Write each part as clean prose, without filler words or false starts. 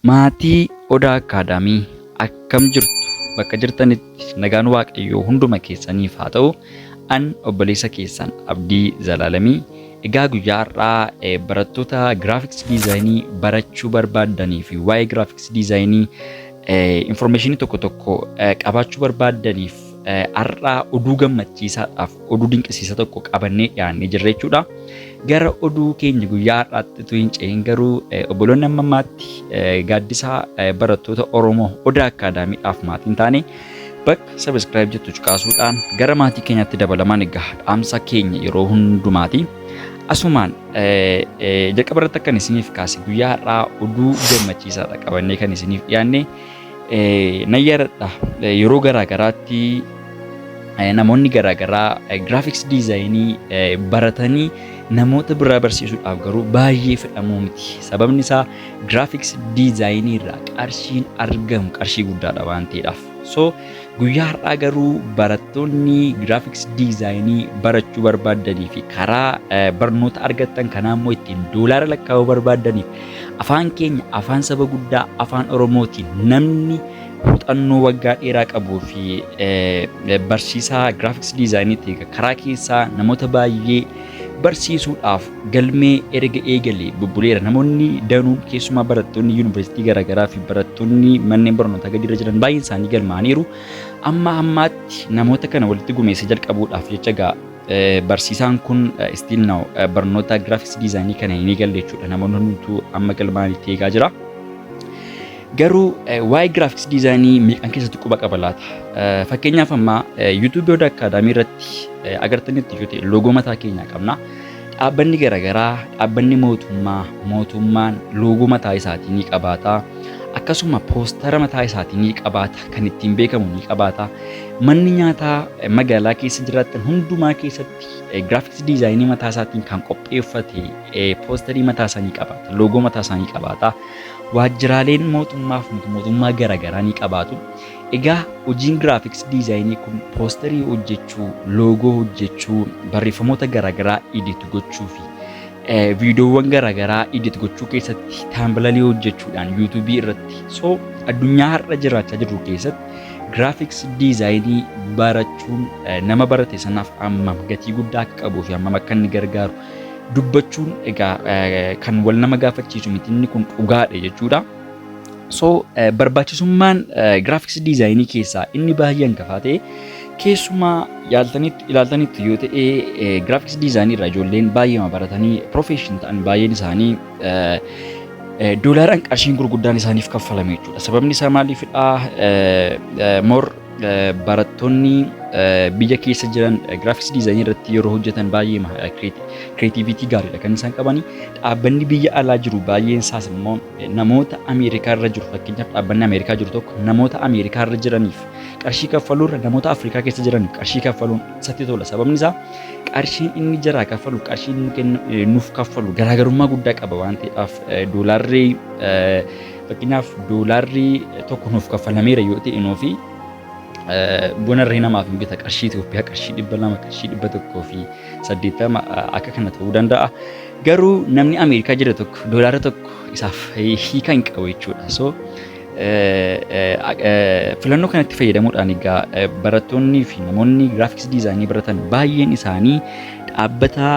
Maatii Odaa Akaadaamii akkam jirtu? Bakka jirtanitti nagaan Waaqayyoo hunduma keessaniif haa ta'u. An obboleessa keessan Abdii Zalaalamii. Egaa guyyaa har'aa barattoota graphics design barachuu barbaadanii fi waa'ee graphics design information tokko tokko qabaachuu barbaadaniif har'aa oduu gammachiisaadhaaf oduu dinqisiisaa tokko qabannee dhiyaannee jirra jechuudha. Gara oduu keenya guyyaa har'aatti utuu hin ce'in garuu obboloonni ammammaatti gaaddisaa barattoota Oromoo Odaa Akaadaamiidhaaf maatiin taane bakka subscribe jettu cuqaasuudhaan gara maatii keenyaatti dabalamaan egaa dhaamsa keenya yeroo hundumaati. Asumaan jalqaba irratti akkan isiniif kaase guyyaa har'aa oduu gammachiisaadha qabannee kan isiniif dhiyaanne. Nayyaradha yeroo garaagaraatti namoonni garaagaraa graphics design baratanii namoota biraa barsiisuudhaaf garuu baay'ee fedhamuu miti. Sababni isaa graphics design irraa qarshiin argamu qarshii guddaadha waan ta'eedhaaf. So guyyaa har'aa garuu barattoonni graphics design barachuu barbaadanii fi karaa barnoota argatan kanaa immoo ittiin doolaara lakkaa'uu barbaadaniif afaan keenya afaan saba guddaa afaan Oromootiin namni muuxannoo waggaa dheeraa qabuu fi barsiisaa graphics design karaa keessaa namoota baay'ee barsiisuudhaaf galmee erga eegalee bubbuleera. Namoonni danuun keessumaa barattoonni yuunivarsiitii garaagaraa fi barattoonni manneen barnootaa gadi irra jiran baay'een isaanii galmaaniiru. Amma ammaatti namoota kana walitti gumeessa jalqabuudhaaf jecha egaa barsiisaan kun still now barnoota graphics design kana hin eegalle jechuudha. Namoonni hundumtuu amma galmaanitti eegaa jira. Garuu waa'ee graphics design meeqan keessatti quba qaba laata? Fakkeenyaaf amma YouTube Odaa Akaadaamii irratti agartanitti yoo ta'e loogoo mataa keenyaa qabna. Dhaabbanni garaagaraa dhaabbanni mootummaan loogoo mataa isaatii ni qabaata. Akkasuma poostara mataa isaatii ni qabaata kan ittiin beekamu ni qabaata. Manni nyaataa magaalaa keessa jiraatan hundumaa keessatti graphics design mataa isaatiin kan qopheeffate poostarii mataa isaanii qabaata. Loogoo mataa isaanii qabaata. Waajjiraaleen mootummaa garaagaraa ni qabaatu. Egaa hojiin graphics design kun poostarii hojjechuu, loogoo hojjechuu, barreeffamoota garaagaraa edit gochuu fi viidiyoowwan garaagaraa edit gochuu keessatti taambilalii hojjechuudhaan YouTube irratti so addunyaa har'a jiraachaa jirru keessatti graphics design barachuun nama barate sanaaf hammam gatii guddaa akka qabuu fi hammam akka inni gargaaru dubbachuun egaa kan wal nama gaafachiisu miti inni kun dhugaadha jechuudha. So barbaachisummaan graphics design keessaa inni baay'ee hangafaa ta'e keessumaa ilaaltanitti yoo ta'e graphics design irraa ijoolleen baay'ee baratanii profession ta'an baay'een isaanii doolaaraan qarshiin gurguddaan isaaniif kaffalame jechuudha. Sababni isaa maaliifidha? Barattoonni biyya keessa jiran graphics design irratti yeroo hojjetan baay'ee creativity gaariidha kan isaan qabani. Dhaabbanni biyya alaa jiru baay'een isaas immoo namoota Ameerikaa irra jiru. Fakkeenyaaf dhaabbanni Ameerikaa jiru tokko namoota Ameerikaa irra jiraniif qarshii kaffaluurra namoota Afrikaa keessa jiraniif qarshii kaffaluun isatti tola. Sababni isaa qarshiin inni jaraa kaffalu qarshiin inni nuuf kaffalu garaagarummaa guddaa qaba waan ta'eef doolaarri fakkeenyaaf doolaarri tokko nuuf kaffalameera yoo ta'e nuufi bonarree namaaf hin bita qarshii Itoophiyaa qarshii 200 qarshii 180 akka kana ta'uu danda'a. Garuu namni Ameerikaa jira tokko doolaara tokko isaaf hiika hin qabu jechuudha. So filannoo kanatti fayyadamuudhaan egaa barattoonni fi namoonni graphics design baratan baay'een isaanii dhaabbata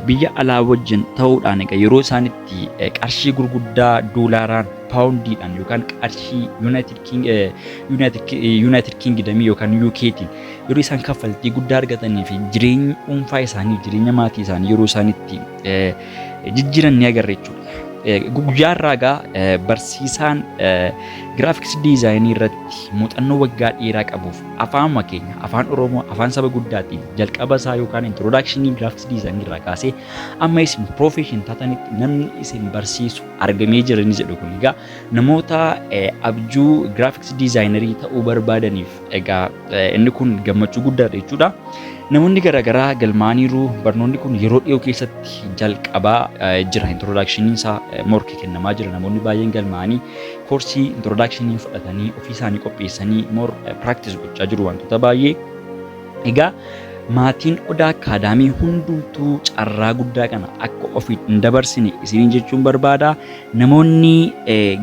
biyya alaa wajjin ta'uudhaan egaa yeroo isaanitti qarshii gurguddaa doolaaraan paawundiidhaan yookaan qarshii United Kingdom yookaan UKtiin yeroo isaan kaffaltii guddaa argatanii fi jireenya dhuunfaa isaanii jireenya maatii isaanii yeroo isaanitti jijjiiran ni agarra jechuudha. Guyyaa har'aa barsiisaan graphics design irratti muuxannoo waggaa dheeraa qabuuf afaan keenya afaan Oromoo afaan saba guddaatiin jalqaba isaa yookaan introduction graphics design irraa kaasee amma isin profession taatanitti namni isin barsiisu argamee jira ni jedhu kun egaa namoota abjuu graphics designerii ta'uu barbaadaniif egaa inni kun gammachuu guddaadha jechuudha. Namoonni garaagaraa galmaaniiru barnoonni kun yeroo dhiyoo keessatti jalqabaa jira. Introduction isaa morkii kennamaa jira. Namoonni baay'een galmaanii koorsii introduction fudhatanii ofii isaanii qopheessanii more practice gochaa jiru wantoota baay'ee. Egaa maatiin Odaa Akaadaamii hundumtuu carraa guddaa kana akka ofii hin dabarsine isiniin jechuun barbaada. Namoonni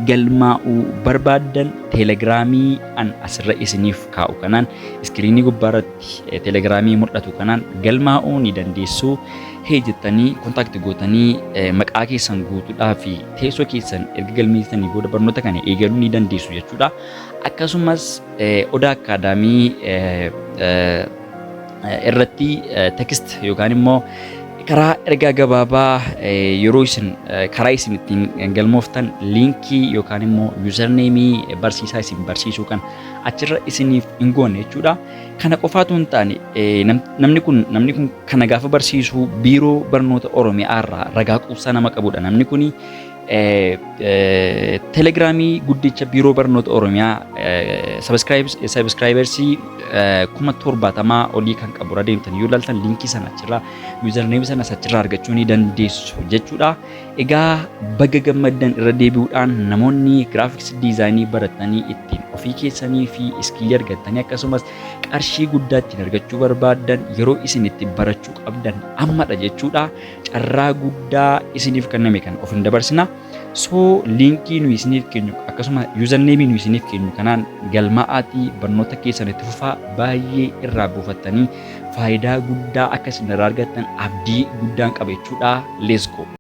galmaa'uu barbaadan teelegiraamii an asirra isiniif kaa'u kanaan iskiriinii gubbaarratti teelegiraamii mul'atu kanaan galmaa'uu ni dandeessu. Jettanii kontaaktii gootanii maqaa keessan guutuudhaa fi teessoo keessan erga galmeessanii booda barnoota kana eegaluu ni dandeessu jechuudha. Akkasumas Odaa Akaadaamii irratti teekist yookaan immoo karaa ergaa gabaabaa yeroo isin karaa isin ittiin galmooftan liinkii yookaan immoo yuuzarneemii barsiisaa isin barsiisuu kan achirra isiniif hin goone jechuudha. Kana qofaatu hin taane namni kun kana gaafa barsiisuu biiroo barnoota Oromiyaa irraa ragaa quubsaa nama qabudha. Namni kun teelegiraamii guddicha biiroo barnoota Oromiyaa sabiskiraayibarsii 70,000 olii kan qabu radeemtanii yoo ilaaltan liinkii sana achirraa yuuzarneemii sana achirraa argachuu ni dandeessu jechuudha. Egaa baga gammaddan irra deebi'uudhaan namoonni giraafiks diizaayinii baratanii ittiin ofii keessanii fi iskiilii argatanii akkasumas qarshii guddaa ittiin argachuu barbaadan yeroo isin itti barachuu qabdan ammadha jechuudha. Carraa guddaa isiniif kenname kan of hin dabarsina. So liinkii nuyi isiniif kennu akkasuma yuuzarneemii nuyi isiniif kennu kanaan galmaa'aatii barnoota keessan itti fufaa baay'ee irraa buufattanii faayidaa guddaa akka isin irraa argattan abdii guddaan qaba jechuudha. Let's go.